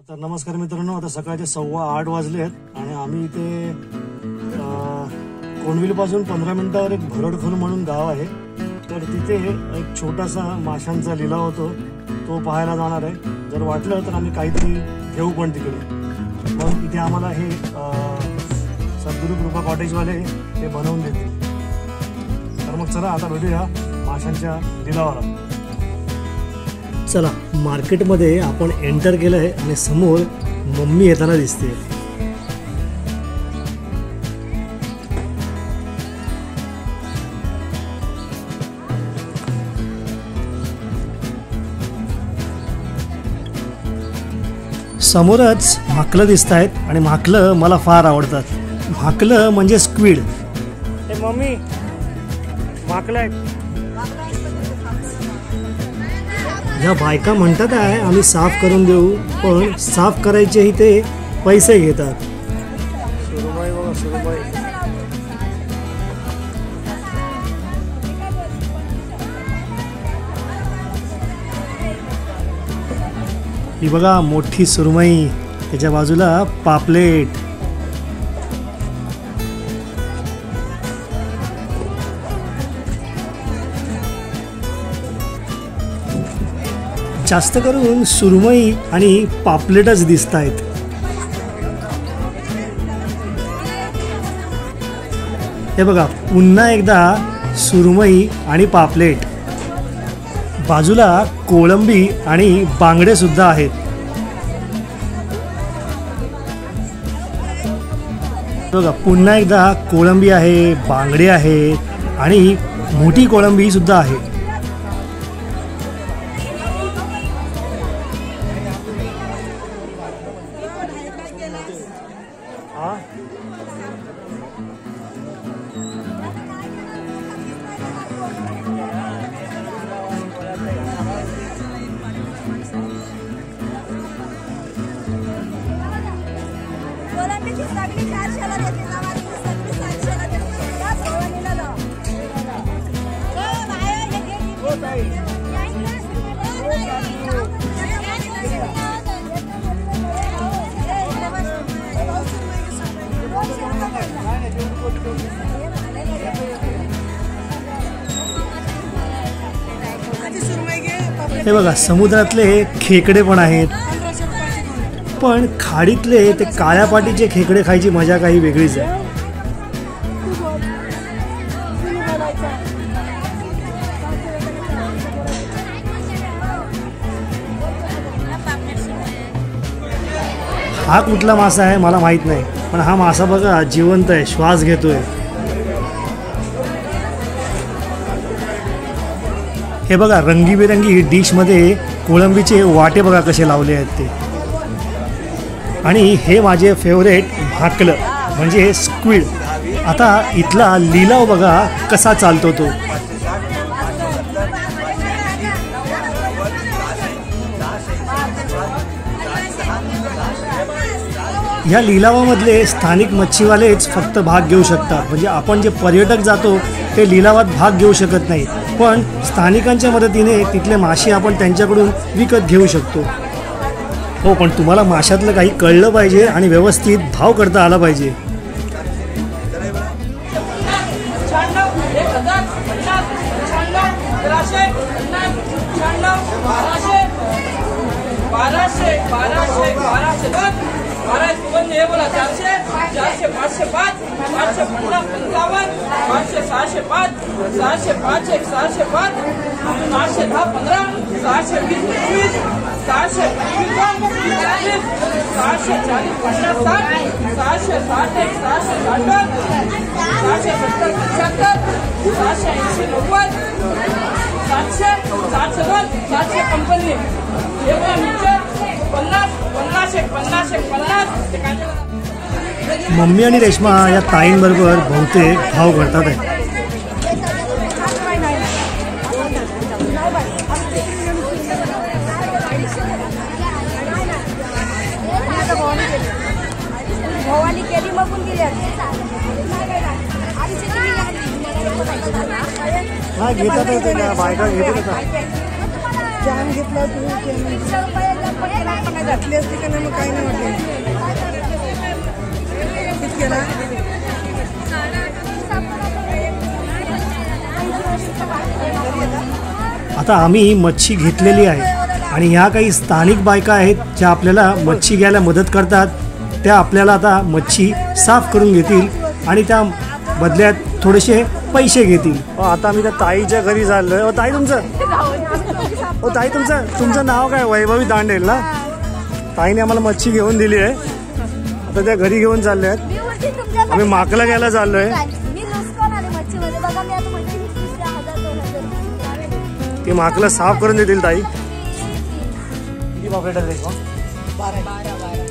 तर नमस्कार मित्रांनो, आता सकाळचे 8:15 वाजले आहेत आणि आम्ही इथे कोंडविलपासून 15 मिनिटावर एक भरडखोल म्हणून गाव आहे. तर तिथे एक छोटासा माशांचा लिलाव होतो, तो पाहायला जाणार आहे. जर वाटलं तर आम्ही काहीतरी घेऊ पण तिकडे. मग इथे आम्हाला हे सद्गुरू कृपा कॉटेजवाले ते बनवून देतील. तर मग चला आता भेटूया माशांच्या लिलावाला. चला, मार्केटमध्ये आपण एंटर केलं आहे आणि समोर मम्मी येताना दिसते. समोरच म्हाकलं दिसत आहेत आणि म्हाकलं मला फार आवडतात. म्हाकलं म्हणजे स्क्विड. हे मम्मी, म्हाकलं आहेत. ह्या बायका म्हणतात आहे आम्ही साफ करून देऊ, पण साफ करायचेही ते पैसे घेतात. सुरुमाई बघा, सुरुमाई. ही बघा मोठी सुरुमाई, त्याच्या बाजूला पापलेट. जास्त करून सुरमई आणि पापलेटच दिसत आहेत. हे बघा, पुन्हा एकदा सुरमई आणि पापलेट. बाजूला कोळंबी आणि बांगडे सुद्धा आहेत. बघा, पुन्हा एकदा कोळंबी आहे, बांगडे आहे आणि मोठी कोळंबी सुद्धा आहे. हे बघा, समुद्रातले खेकडे पण आहेत, पण खाडीतले ते काळ्या पाटीचे खेकडे खायची मजा काही वेगळीच आहे. हा कुठला मासा आहे मला माहित नाही, पण हा मासा बघा जिवंत आहे, श्वास घेतोय. हे बघा, रंगीबेरंगी डिशमध्ये कोळंबीचे वाटे बघा कसे लावले आहेत ते. आणि हे माझे फेवरेट म्हाकलं म्हणजे स्क्विड. आता इथला लिलाव बघा कसा चालतो तो. ह्या लिलावामधले स्थानिक मच्छीवालेच फक्त भाग घेऊ शकतात. म्हणजे आपण जे पर्यटक जातो ते लिलावात भाग घेऊ शकत नाही, पण स्थानिकांच्या मदतीने तिथले मासे आपण त्यांच्याकडून विकत घेऊ शकतो. हो, पण तुम्हाला माशातलं काही कळलं पाहिजे आणि व्यवस्थित भाव करता आला पाहिजे. मम्मी आणि रेश्मा या ताईंबरोबर बहुतेक भाव करतात आहे. हा, घेतात बायका घेतात. जाम घेतला तुम्ही घातली असती का नाही मग काही नाही वाटलं. केला आता आम्ही मच्छी घेतलेली आहे आणि ह्या काही स्थानिक बायका आहेत ज्या आपल्याला मच्छी घ्यायला मदत करतात. त्या आपल्याला आता मच्छी साफ करून घेतील आणि त्या बदल्यात थोडेसे पैसे घेतील. आता आम्ही त्या ताईच्या घरी चाललोय. ताई ताई तुमचं नाव काय? वैभवी दांडेल ना. ताईने आम्हाला मच्छी घेऊन दिली आहे. आता त्या घरी घेऊन चालले आहेत. आम्ही माकला घ्यायला चाललोय. ती माकला साफ करून देतील ताई. किती पापलेट आहेत?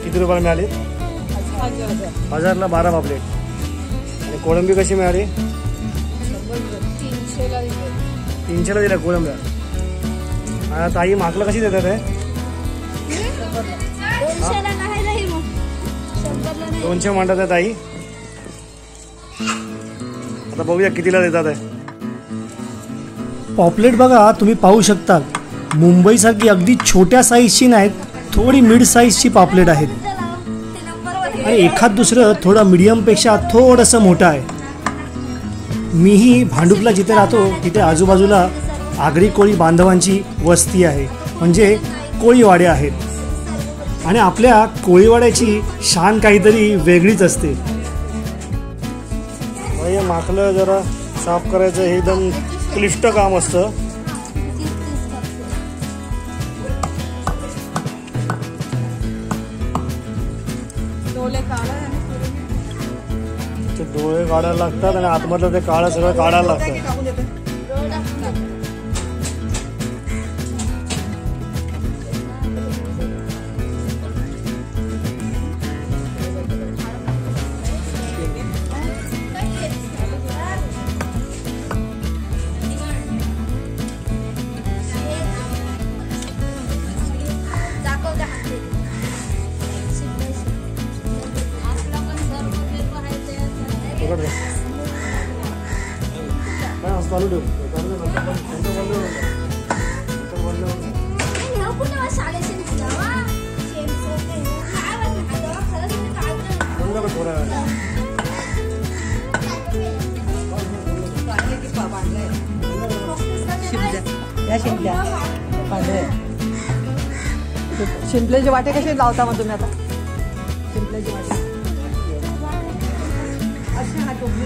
किती रुपयाला मिळाली? 1000ला 12 पापलेट. आणि कोळंबी कशी मिळाली? 300ला दिल्या कोळंब्या. आणि ताई माकला कशी देतात? 200 म्हणतात आहे ताई. आता बघूया कितीला देतात आहे. पॉपलेट बघा तुम्ही पाहू शकता. मुंबईसारखी अगदी छोट्या साईजची नाहीत, थोडी मिड साईजची पॉपलेट आहेत. आणि एखाद दुसरं थोडं मीडियमपेक्षा थोडंसं मोठं आहे. मीही भांडुपला जिथे राहतो तिथे आजूबाजूला आगरी कोळी बांधवांची वस्ती आहे, म्हणजे कोळीवाडे आहेत. आणि आपल्या कोळीवाड्याची शान काहीतरी वेगळीच असते. माकलं जरा साफ करायचं हे एकदम क्लिष्ट काम असतं. डोळे काढायला लागतात आणि आतमधलं ते काळं सगळं काढायला लागतं. शिंपल्याचे वाटे कसे लावता मग तुम्ही आता? शिंपल्याचे वाटे असे हा टोपली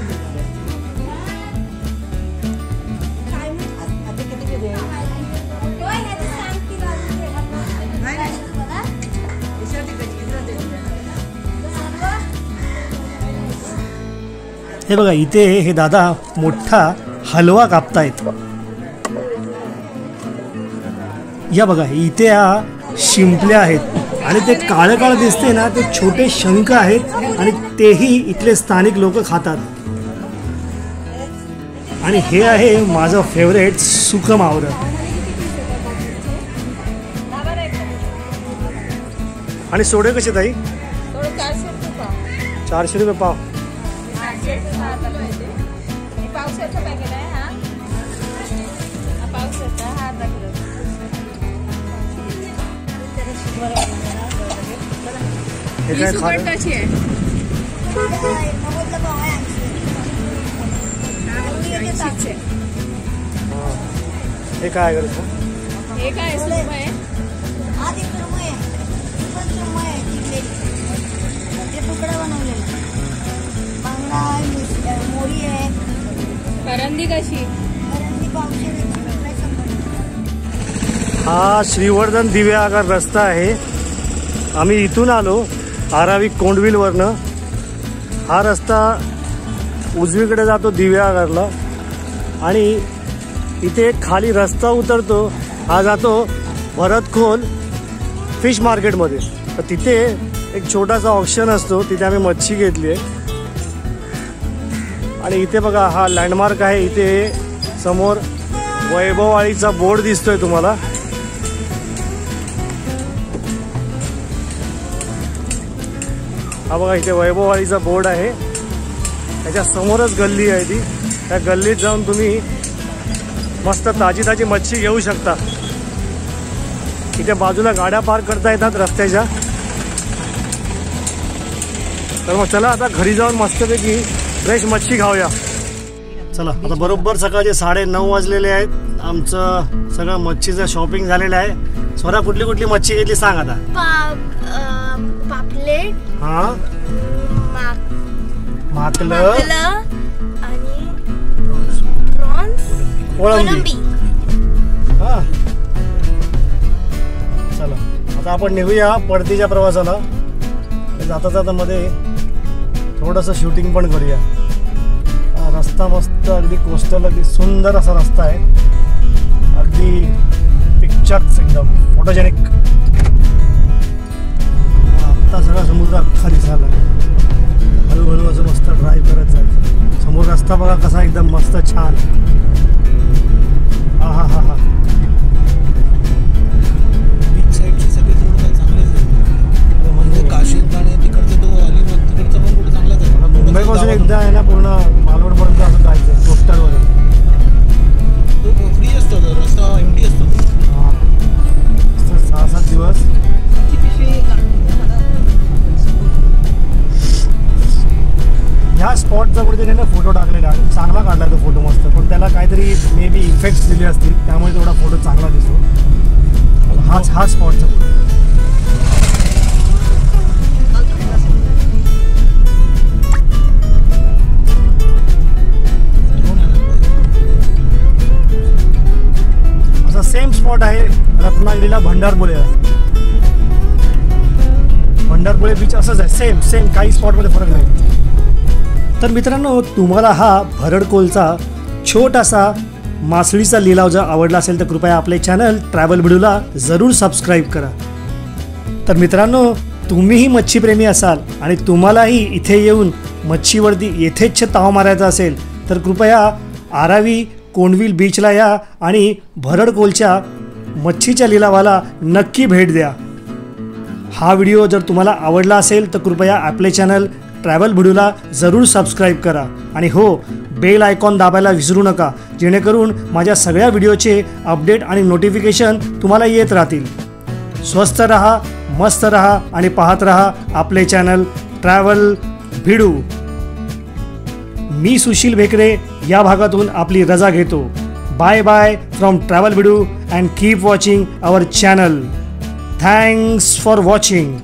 हे बघा इथे हे दादा मोठा हलवा कापतायत. या बघा इथे हा शिंपल्या आहेत आणि ते काळं काळं दिसते ना, ते छोटे शंख आहेत आणि तेही इथले स्थानिक लोक खातात. आणि हे आहे माझं फेवरेट सुकं मावरं. आणि सोडे कसे ताई? 400 रुपये पाव. हे काय करतो? हे काय सुरमई आहे? आधी सुरमई आहे, सुरमई आहे, ते तुकडा बनवलेला. बांगडा आहे, मोरी आहे. करंदी कशी? करंदी 500. हा श्रीवर्धन दिव्यागर रस्ता आहे. आम्ही इथून आलो आरावी कोंडविलवरनं. हा रस्ता उजवीकडे जातो दिव्यागरला आणि इथे खाली रस्ता उतरतो. हा जातो भरतखोल फिश मार्केटमध्ये. तर तिथे एक छोटासा ऑप्शन असतो, तिथे आम्ही मच्छी घेतली आहे. आणि इथे बघा हा लँडमार्क आहे. इथे समोर वैभववाडीचा बोर्ड दिसतोय तुम्हाला. हा बघा इथे वैभववाडीचा बोर्ड आहे. त्याच्या समोरच गल्ली आहे ती. त्या गल्लीत जाऊन तुम्ही मस्त ताजी ताजी मच्छी घेऊ शकता. इथे बाजूला गाड्या पार्क करता येतात रस्त्याच्या. तर मग चला आता घरी जाऊन मस्तपैकी फ्रेश मच्छी खाऊया. चला आता बरोबर सकाळचे 9:30 वाजलेले आहेत. आमचं सगळं मच्छीचं शॉपिंग झालेलं आहे. स्वरा कुठली कुठली मच्छी घेतली सांग आता. पापलेट, हा माकलं आणि प्रॉन्स, कोळंबी. हा चला आता आपण निघूया परतीच्या प्रवासाला. जाता जाता मध्ये थोडंसं शूटिंग पण करूया. रस्ता मस्त अगदी कोस्टल अगदी सुंदर असा रस्ता आहे. अगदी पिक्चर्स एकदम फोटोजेनिक. आता सगळा समुद्र अख्खा दिसायला. हळूहळू असं मस्त ड्राईव्ह करत जायचं. समोर रस्ता बघा कसा एकदम मस्त छान. हा हा हा हा बीच साईडचे सगळे रोड काय चांगलेच आहेत. म्हणजे काशीद आणि तिकडचे तो अलिबाग तिकडचा पण रोड चांगलाच आहे. मुंबईपासून एकदा आहे ना पूर्ण मालवणपर्यंत असं जायचं कोस्टलवरून. तो फ्री असतो तो रस्ता एमटी असतो. हां 6-7 दिवस. ह्या स्पॉटचा कुठेतरी ना फोटो टाकलेला आहे. चांगला काढला तो फोटो मस्त. पण त्याला काहीतरी मे बी इफेक्ट्स दिले असतील त्यामुळे थोडा फोटो चांगला दिसतो. हा स्पॉटचा फोटो. असा सेम स्पॉट आहे रत्नागिरीला भंडारपुळेला. भंडारपुळे बीच असंच आहे सेम काही स्पॉटमध्ये फरक नाही. तर मित्रांनो तुम्हाला हा भरडकोलचा छोटासा मासळीचा लिलाव जर आवडला असेल तर कृपया आपले चॅनल ट्रॅव्हल व्हिडिओला जरूर सबस्क्राईब करा. तर मित्रांनो तुम्हीही मच्छीप्रेमी असाल आणि तुम्हालाही इथे येऊन मच्छीवरती यथेच्छ ताव मारायचा असेल तर कृपया आरावी कोंडविल बीचला या आणि भरडकोलच्या मच्छीच्या लिलावाला नक्की भेट द्या. हा व्हिडिओ जर तुम्हाला आवडला असेल तर कृपया आपले चॅनल ट्रॅव्हल व्हिडिओला जरूर सबस्क्राईब करा. आणि हो बेल आयकॉन दाबायला विसरू नका जेणेकरून माझ्या सगळ्या व्हिडिओचे अपडेट आणि नोटिफिकेशन तुम्हाला येत राहतील. स्वस्थ रहा, मस्त रहा आणि पाहत रहा आपले चॅनल ट्रॅव्हल व्हिडिओ. मी सुशील भेकरे या भागातून आपली रजा घेतो. Bye bye from travel video and keep watching our channel. Thanks for watching.